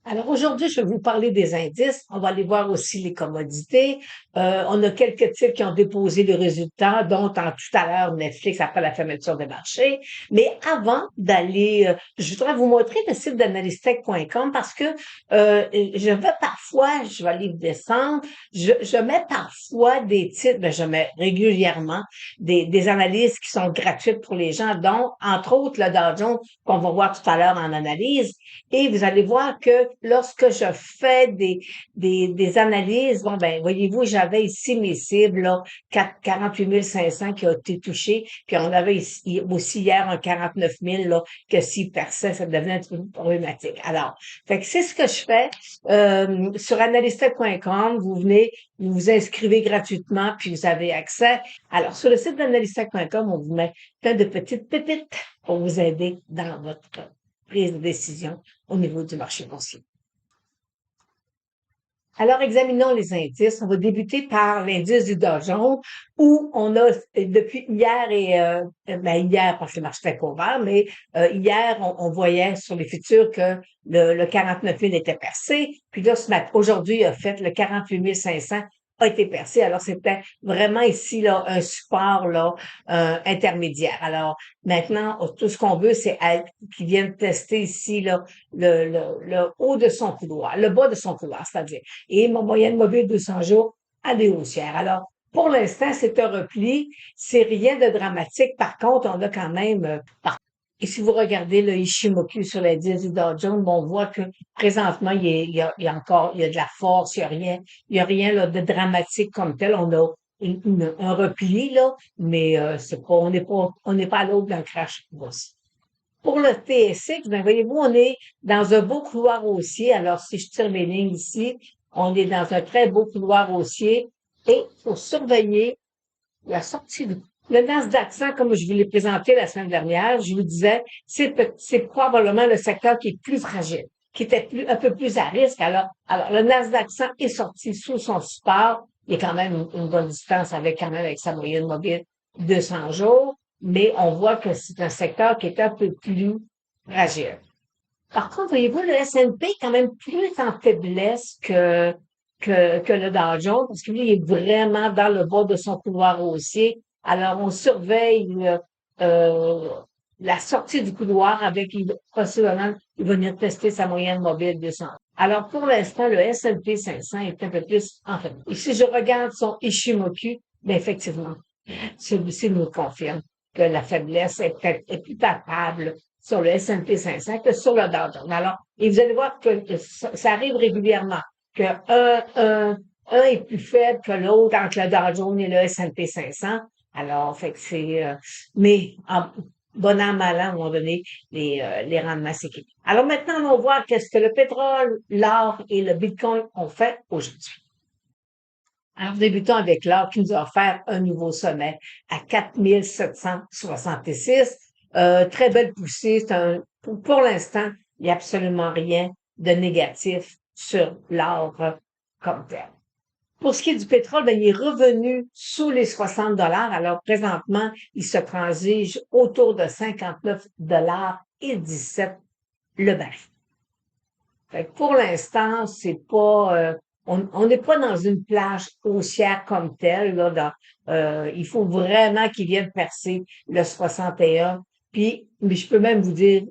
Alors aujourd'hui, je vais vous parler des indices. On va aller voir aussi les commodités. On a quelques titres qui ont déposé le résultat, dont tout à l'heure Netflix après la fermeture des marchés. Mais avant d'aller, je voudrais vous montrer le site d'analystech.com parce que je vais parfois, je vais aller descendre, je mets parfois des titres, je mets régulièrement des analyses qui sont gratuites pour les gens, dont entre autres le Dow Jones qu'on va voir tout à l'heure en analyse. Et vous allez voir que lorsque je fais des analyses, bon, ben, voyez-vous, j'avais ici mes cibles, là, 48 500 qui ont été touchés, puis on avait ici, aussi hier un 49 000, là, que s'il perçait, ça devenait un peu problématique. Alors, fait que c'est ce que je fais. Sur analystech.com, vous venez, vous vous inscrivez gratuitement, puis vous avez accès. Alors, sur le site d'analystech.com, on vous met plein de petites pépites pour vous aider dans votre prise de décision au niveau du marché boursier. Alors, examinons les indices. On va débuter par l'indice du Dow Jones, où on a, depuis hier hier, parce que le marché était ouvert, mais hier, on voyait sur les futurs que le 49 000 était percé. Puis là, aujourd'hui, il a fait le 48 500 a été percé. Alors, c'était vraiment ici, là, un support, là, intermédiaire. Alors, maintenant, tout ce qu'on veut, c'est qu'il vienne tester ici, là, le haut de son couloir, le bas de son couloir, c'est-à-dire. Et mon moyenne mobile 200 jours à des haussières. Alors, pour l'instant, c'est un repli. C'est rien de dramatique. Par contre, on a quand même, et si vous regardez le Ishimoku sur l'indice du Dow Jones, on voit que présentement, il y a encore, il y a de la force, il y a rien là, de dramatique comme tel. On a un repli, là, mais c'est pas, on n'est pas à l'autre d'un crash boursier. Pour le TSX, ben voyez-vous, on est dans un beau couloir haussier. Alors, si je tire mes lignes ici, on est dans un très beau couloir haussier. Et il faut surveiller la sortie du le Nasdaq 100, comme je vous l'ai présenté la semaine dernière, je vous disais, c'est probablement le secteur qui est plus fragile, qui était un peu plus à risque. Alors, le Nasdaq 100 est sorti sous son support. Il y a quand même une bonne distance avec sa moyenne mobile 200 jours, mais on voit que c'est un secteur qui est un peu plus fragile. Par contre, voyez-vous, le S&P est quand même plus en faiblesse que le Dow Jones, parce que lui, il est vraiment dans le bas de son couloir haussier. Alors, on surveille euh, la sortie du couloir avec, possiblement, il va venir tester sa moyenne mobile 200. Alors, pour l'instant, le S&P 500 est un peu plus en fait. Et si je regarde son Ishimoku, bien, effectivement, celui-ci nous confirme que la faiblesse est plus palpable sur le S&P 500 que sur le Dow Jones. Alors, et vous allez voir que ça arrive régulièrement, que un est plus faible que l'autre entre le Dow Jones et le S&P 500. Alors, fait que mais en bon an, mal an, à un moment donné, les rendements s'équilibrent. Alors maintenant, on va voir qu'est-ce que le pétrole, l'or et le Bitcoin ont fait aujourd'hui. Alors, débutons avec l'or qui nous a offert un nouveau sommet à 4 766. Très belle poussée. Pour l'instant, il n'y a absolument rien de négatif sur l'or comme tel. Pour ce qui est du pétrole, ben, il est revenu sous les 60 dollars. Alors, présentement, il se transige autour de 59 dollars et 17 le baril. Fait que pour l'instant, c'est pas, on n'est pas dans une plage haussière comme telle, là, il faut vraiment qu'ils viennent percer le 61. Puis, mais je peux même vous dire,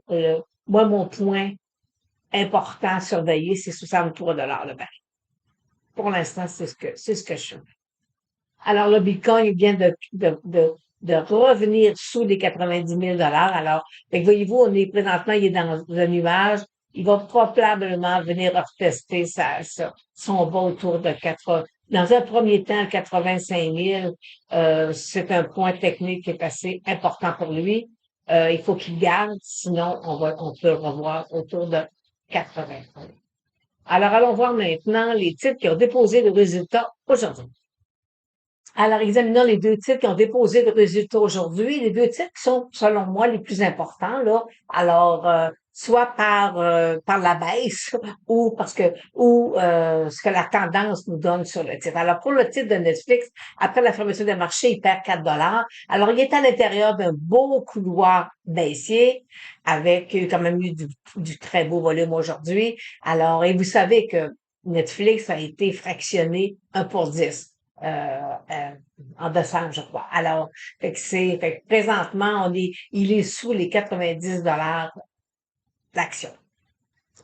moi, mon point important à surveiller, c'est 63 dollars le baril. Pour l'instant, c'est ce que je fais. Alors, le Bitcoin vient de revenir sous les 90 000 dollars. Alors, voyez-vous, on est présentement, il est dans un nuage. Il va probablement venir retester son bas autour de 80. Dans un premier temps, 85 000, c'est un point technique qui est assez important pour lui. Il faut qu'il garde, sinon on peut le revoir autour de 80. Alors, allons voir maintenant les titres qui ont déposé le résultat aujourd'hui. Alors, examinons les deux titres qui ont déposé le résultat aujourd'hui. Les deux titres qui sont, selon moi, les plus importants, là. Alors, soit par la baisse ou ce que la tendance nous donne sur le titre. Alors pour le titre de Netflix, après la fermeture des marchés, il perd 4 $. Alors il est à l'intérieur d'un beau couloir baissier avec quand même eu du très beau volume aujourd'hui. Alors, et vous savez que Netflix a été fractionné 1 pour 10 en décembre, je crois. Alors, fait que présentement, il est sous les 90 $ l'action.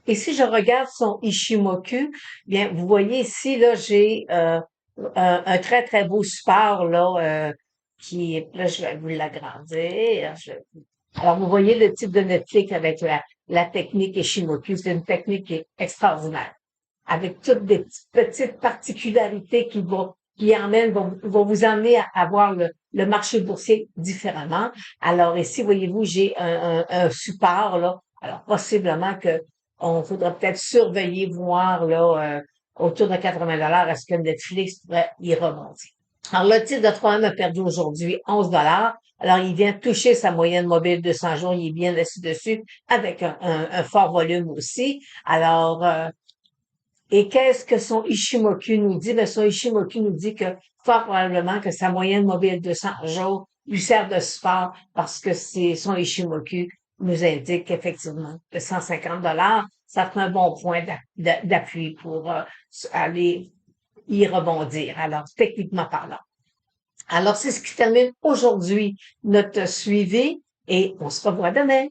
Et si je regarde son Ishimoku, bien, vous voyez ici, là, j'ai un très, très beau support, là, qui est, là, je vais vous l'agrandir. Alors, vous voyez le type de Netflix avec la technique Ishimoku. C'est une technique qui est extraordinaire, avec toutes des petites particularités vont vous amener à voir le marché boursier différemment. Alors ici, voyez-vous, j'ai un support là. Alors possiblement que on faudra peut-être surveiller, voir là autour de 80 $, est-ce que Netflix pourrait y rebondir. Alors, le titre de 3M a perdu aujourd'hui 11 $. Alors, il vient toucher sa moyenne mobile de 100 jours. Il est bien assis dessus avec un fort volume aussi. Alors, et qu'est-ce que son Ishimoku nous dit? Ben, son Ishimoku nous dit que fort probablement que sa moyenne mobile de 100 jours lui sert de support parce que son Ishimoku nous indique qu'effectivement, de 150 $, ça fait un bon point d'appui pour aller y rebondir. Alors, techniquement parlant. Alors, c'est ce qui termine aujourd'hui notre suivi et on se revoit demain.